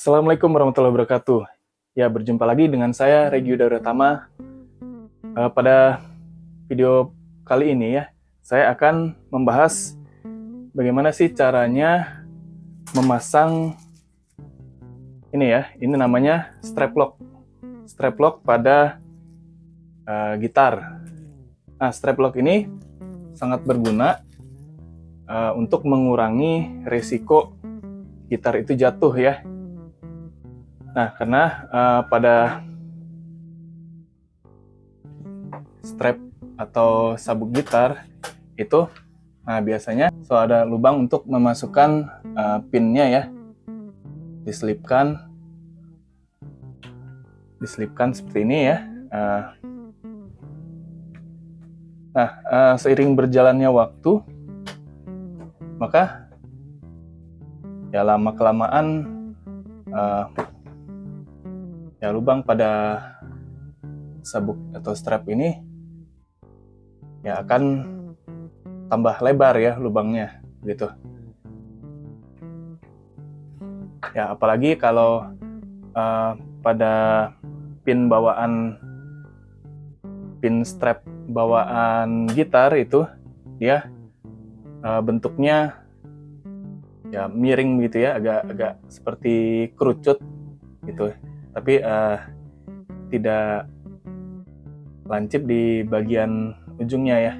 Assalamualaikum warahmatullahi wabarakatuh. Ya, berjumpa lagi dengan saya, Regi Udara-Tama. Pada video kali ini ya, saya akan membahas bagaimana sih caranya memasang ini namanya strap lock pada gitar. Nah, strap lock ini sangat berguna untuk mengurangi risiko gitar itu jatuh ya. Nah, karena pada strap atau sabuk gitar itu, biasanya ada lubang untuk memasukkan pinnya ya. Diselipkan seperti ini ya. Seiring berjalannya waktu, maka ya lama-kelamaan lubang pada sabuk atau strap ini ya akan tambah lebar ya lubangnya gitu. Ya, apalagi kalau pada pin strap bawaan gitar itu dia bentuknya ya miring gitu ya, agak seperti kerucut gitu. Tapi tidak lancip di bagian ujungnya ya.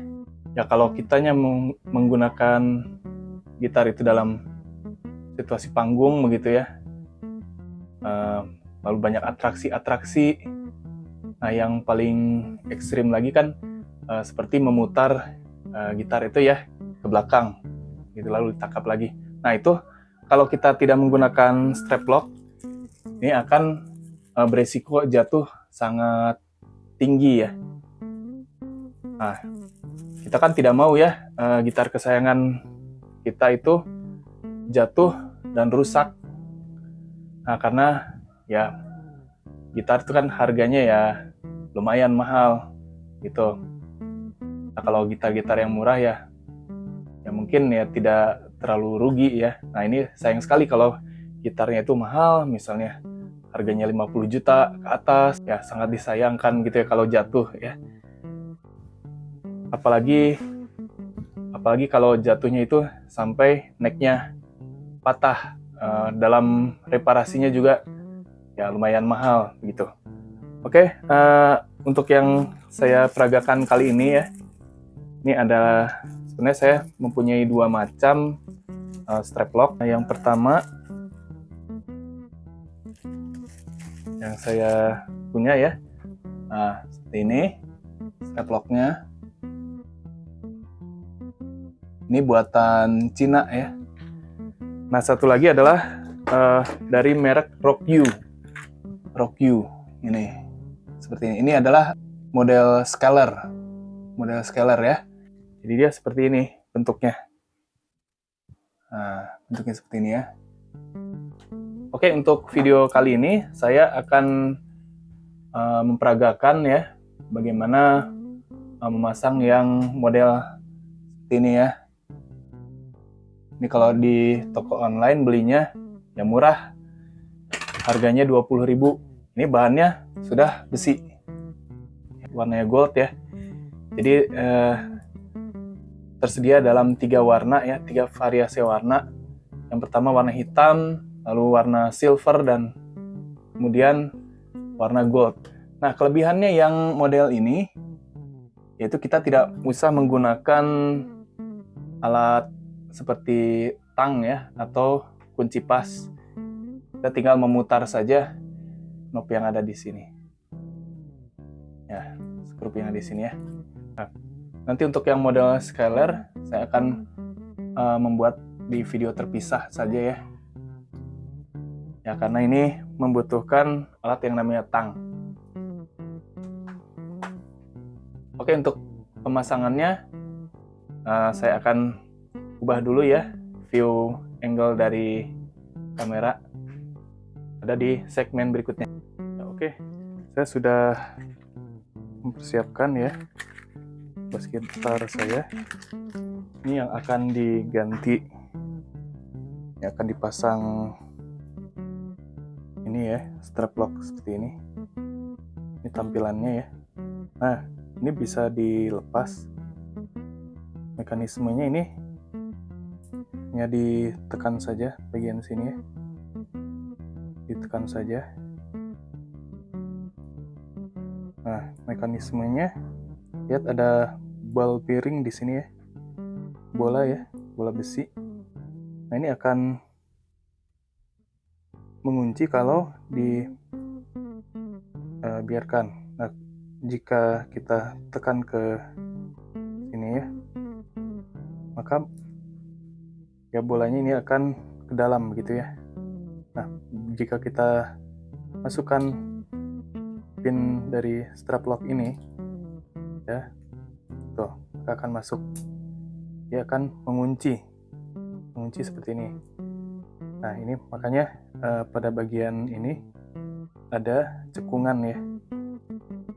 Ya kalau kitanya menggunakan gitar itu dalam situasi panggung begitu ya, lalu banyak atraksi. Nah, yang paling ekstrim lagi kan seperti memutar gitar itu ya ke belakang gitu, lalu ditangkap lagi. Nah, itu kalau kita tidak menggunakan strap lock, ini akan beresiko jatuh sangat tinggi ya. Nah, kita kan tidak mau ya gitar kesayangan kita itu jatuh dan rusak. Nah, karena ya gitar itu kan harganya ya lumayan mahal gitu. Nah, kalau gitar-gitar yang murah ya mungkin ya tidak terlalu rugi ya. Nah, ini sayang sekali kalau gitarnya itu mahal, misalnya harganya 50 juta ke atas, ya sangat disayangkan gitu ya kalau jatuh ya. Apalagi kalau jatuhnya itu sampai necknya patah, dalam reparasinya juga ya lumayan mahal gitu. Oke, untuk yang saya peragakan kali ini ya, ini ada sebenarnya saya mempunyai dua macam strap lock. Yang pertama yang saya punya ya, seperti ini strap locknya. Ini buatan Cina ya. Nah, satu lagi adalah dari merek Rockyu ini seperti ini. Ini adalah model scaler ya. Jadi dia seperti ini bentuknya. Nah, bentuknya seperti ini ya. Oke, untuk video kali ini saya akan memperagakan ya bagaimana memasang yang model seperti ini ya. Ini kalau di toko online belinya ya murah, harganya 20.000. Ini bahannya sudah besi, warnanya gold ya. Jadi tersedia dalam 3 warna ya, 3 variasi warna. Yang pertama warna hitam, lalu warna silver, dan kemudian warna gold. Nah, kelebihannya yang model ini yaitu kita tidak usah menggunakan alat seperti tang ya atau kunci pas. Kita tinggal memutar saja knob yang ada di sini. Ya, skrup yang ada di sini ya. Nah, nanti untuk yang model scaler saya akan membuat di video terpisah saja ya. Ya, karena ini membutuhkan alat yang namanya tang. Oke, untuk pemasangannya saya akan ubah dulu ya view angle dari kamera, ada di segmen berikutnya. Oke, saya sudah mempersiapkan ya bas gitar saya. Ini yang akan diganti, yang akan dipasang ya, strap lock seperti ini. Ini tampilannya ya. Nah, ini bisa dilepas. Mekanismenya ini hanya ditekan saja bagian sini ya. Ditekan saja. Nah, mekanismenya lihat ada ball bearing di sini ya. Bola ya, bola besi. Nah, ini akan mengunci kalau dibiarkan. Nah, jika kita tekan ke sini ya, maka ya bolanya ini akan ke dalam begitu ya. Nah, jika kita masukkan pin dari strap lock ini ya, tuh akan masuk. Dia akan mengunci seperti ini. Nah, ini makanya pada bagian ini ada cekungan ya.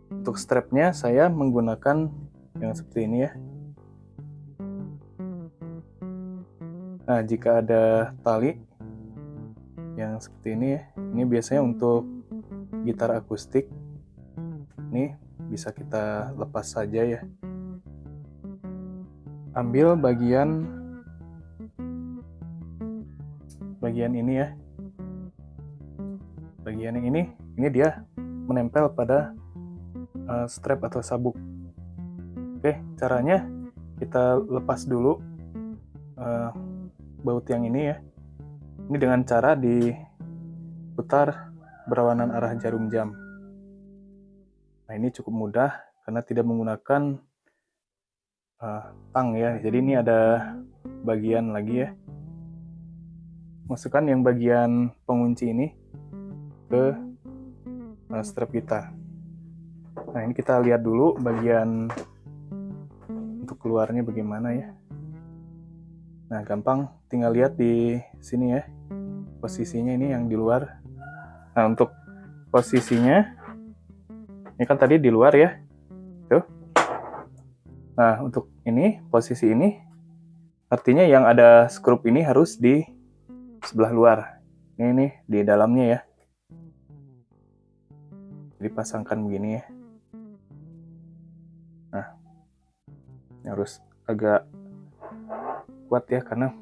Untuk strapnya saya menggunakan yang seperti ini ya. Nah, jika ada tali yang seperti ini ya, ini biasanya untuk gitar akustik. Ini bisa kita lepas saja ya. Ambil bagian ini ya. Bagian yang ini dia menempel pada strap atau sabuk. Oke, caranya kita lepas dulu baut yang ini ya. Ini dengan cara diputar berlawanan arah jarum jam. Nah, ini cukup mudah karena tidak menggunakan tang ya. Jadi ini ada bagian lagi ya. Masukkan yang bagian pengunci ini ke strap kita. Nah, ini kita lihat dulu bagian untuk keluarnya bagaimana ya. Nah, gampang, tinggal lihat di sini ya. Posisinya ini yang di luar. Nah, untuk posisinya ini kan tadi di luar ya. Tuh. Nah, untuk ini, posisi ini artinya yang ada skrup ini harus di sebelah luar. Ini nih di dalamnya ya. Dipasangkan begini ya. Nah, ini harus agak kuat ya karena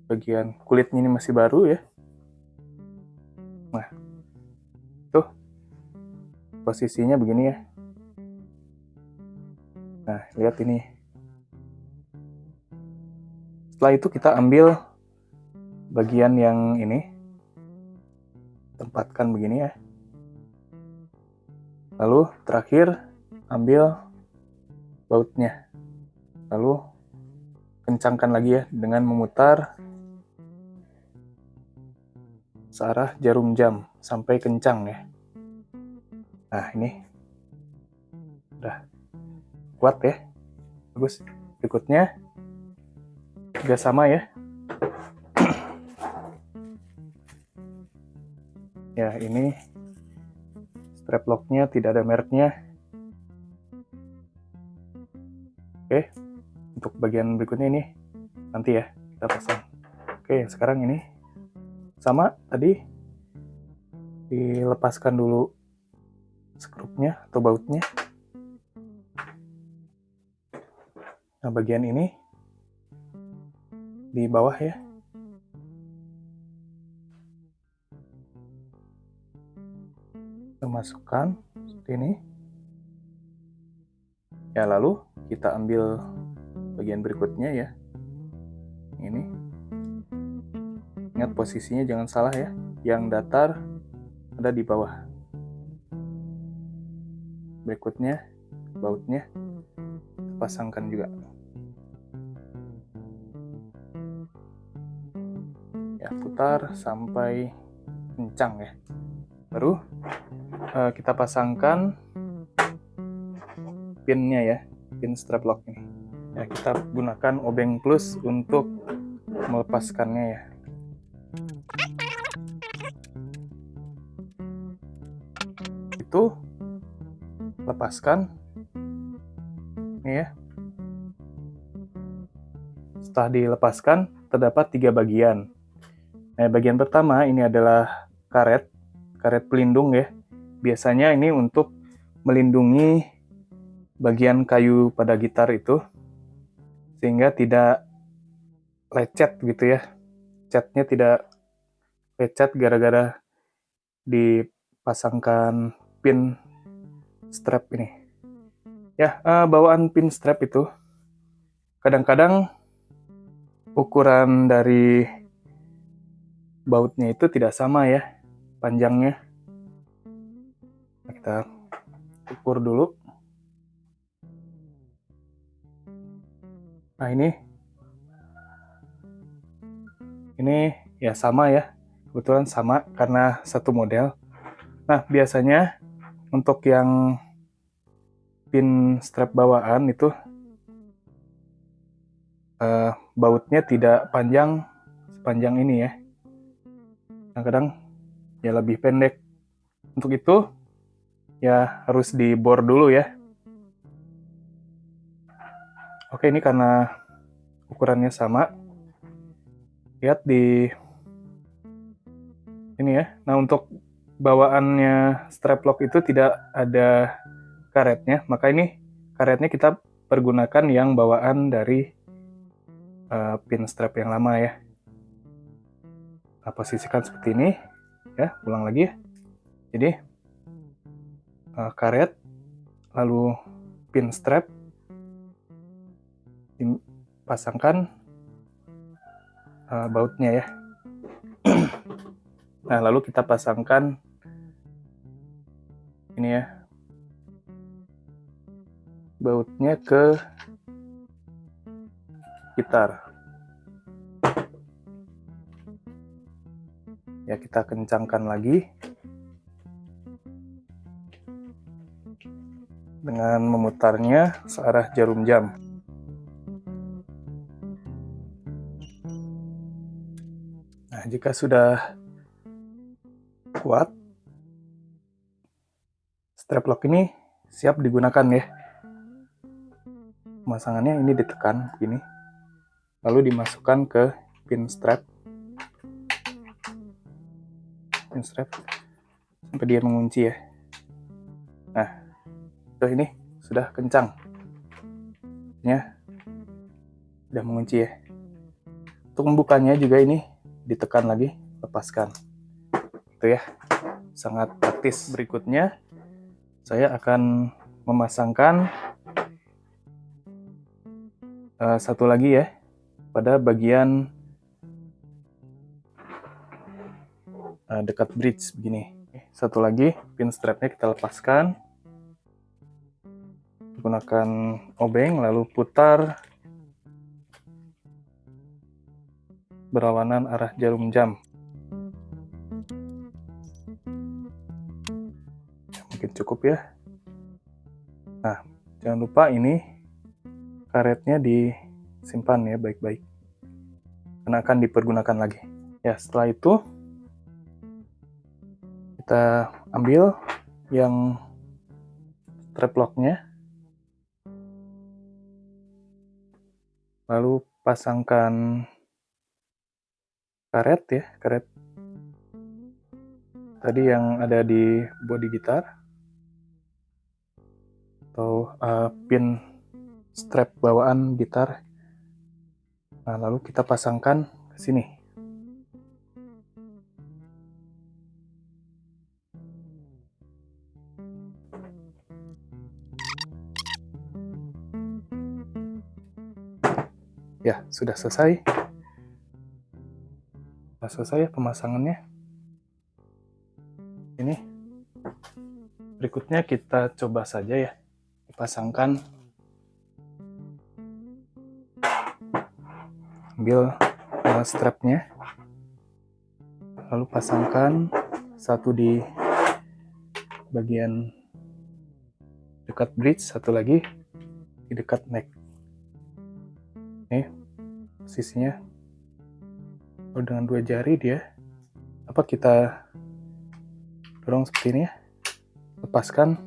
bagian kulitnya ini masih baru ya. Nah, tuh posisinya begini ya. Nah, lihat ini. Setelah itu kita ambil bagian yang ini, tempatkan begini ya. Lalu terakhir ambil bautnya. Lalu kencangkan lagi ya dengan memutar searah jarum jam sampai kencang ya. Nah, ini udah kuat ya. Bagus. Berikutnya juga sama ya. Ya, ini strap locknya tidak ada mereknya. Oke, untuk bagian berikutnya ini nanti ya kita pasang. Oke, sekarang ini sama tadi, dilepaskan dulu skrupnya atau bautnya. Nah, bagian ini di bawah ya. Kita masukkan seperti ini. Ya, lalu kita ambil bagian berikutnya ya. Ini. Ingat posisinya jangan salah ya. Yang datar ada di bawah. Berikutnya bautnya pasangkan juga. Ya, putar sampai kencang ya. Baru kita pasangkan pinnya ya, pin strap lock ini. Ya, kita gunakan obeng plus untuk melepaskannya ya. Itu lepaskan ini ya. Setelah dilepaskan terdapat 3 bagian. Nah, bagian pertama ini adalah karet pelindung ya. Biasanya ini untuk melindungi bagian kayu pada gitar itu sehingga tidak lecet gitu ya. Catnya tidak lecet gara-gara dipasangkan pin strap ini. Ya, bawaan pin strap itu kadang-kadang ukuran dari bautnya itu tidak sama ya, panjangnya. Kita ukur dulu. Nah, ini ya sama ya, kebetulan sama karena satu model. Nah, biasanya untuk yang pin strap bawaan itu bautnya tidak panjang sepanjang ini ya. Kadang-kadang ya lebih pendek. Untuk itu ya harus dibor dulu ya. Oke, ini karena ukurannya sama. Lihat di ini ya. Nah, untuk bawaannya strap lock itu tidak ada karetnya, maka ini karetnya kita pergunakan yang bawaan dari pin strap yang lama ya. Nah, posisikan seperti ini ya, ulang lagi ya. Jadi karet lalu pin strap dipasangkan bautnya ya. Nah, lalu kita pasangkan ini ya, bautnya ke gitar. Ya, kita kencangkan lagi dengan memutarnya searah jarum jam. Nah, jika sudah kuat, strap lock ini siap digunakan ya. Pemasangannya ini ditekan begini, lalu dimasukkan ke pin strap sampai dia mengunci ya. Nah, ini sudah kencang ya, sudah mengunci ya. Untuk membukanya juga ini ditekan lagi, lepaskan itu ya, sangat praktis. Berikutnya saya akan memasangkan satu lagi ya pada bagian dekat bridge begini. Satu lagi pin strapnya kita lepaskan, gunakan obeng lalu putar berlawanan arah jarum jam. Mungkin cukup ya. Nah, jangan lupa ini karetnya disimpan ya baik-baik, karena akan dipergunakan lagi. Ya, setelah itu kita ambil yang strap locknya, lalu pasangkan karet ya, karet tadi yang ada di bodi gitar atau pin strap bawaan gitar. Nah, lalu kita pasangkan ke sini. Ya, sudah selesai. Sudah selesai ya pemasangannya. Ini berikutnya kita coba saja ya, dipasangkan. Ambil strapnya, lalu pasangkan satu di bagian dekat bridge, satu lagi di dekat neck. Nih posisinya, lalu dengan dua jari dia kita dorong seperti ini ya, lepaskan.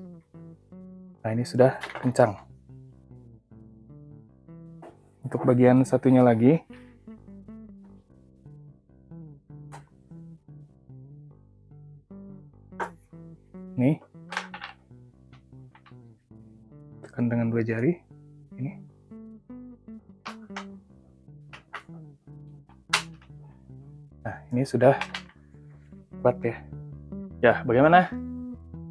Nah, ini sudah kencang. Untuk bagian satunya lagi, tekan dengan 2 jari ini. Nah, ini sudah kuat ya. Ya, bagaimana?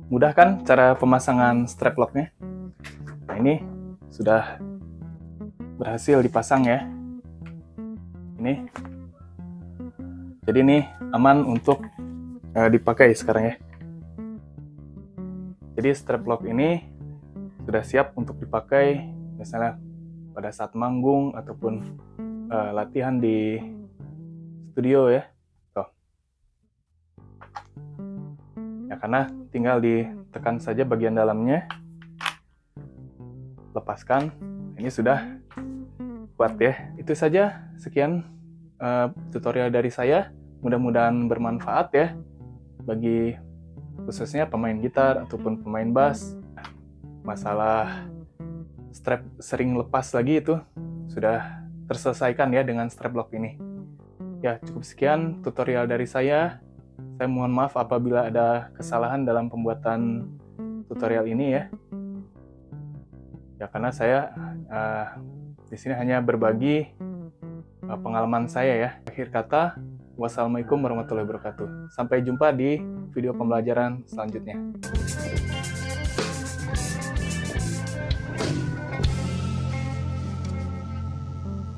Mudah kan cara pemasangan strap locknya? Nah, ini sudah berhasil dipasang ya. Ini. Jadi ini aman untuk dipakai sekarang ya. Jadi strap lock ini sudah siap untuk dipakai misalnya pada saat manggung ataupun latihan di studio ya. Tuh. Ya, karena tinggal ditekan saja bagian dalamnya, lepaskan. Ini sudah kuat ya. Itu saja, sekian tutorial dari saya. Mudah-mudahan bermanfaat ya bagi khususnya pemain gitar ataupun pemain bass. Masalah strap sering lepas lagi itu sudah terselesaikan ya dengan strap lock ini. Ya, cukup sekian tutorial dari saya. Saya mohon maaf apabila ada kesalahan dalam pembuatan tutorial ini ya. Ya, karena saya di sini hanya berbagi pengalaman saya ya. Akhir kata, wassalamualaikum warahmatullahi wabarakatuh. Sampai jumpa di video pembelajaran selanjutnya.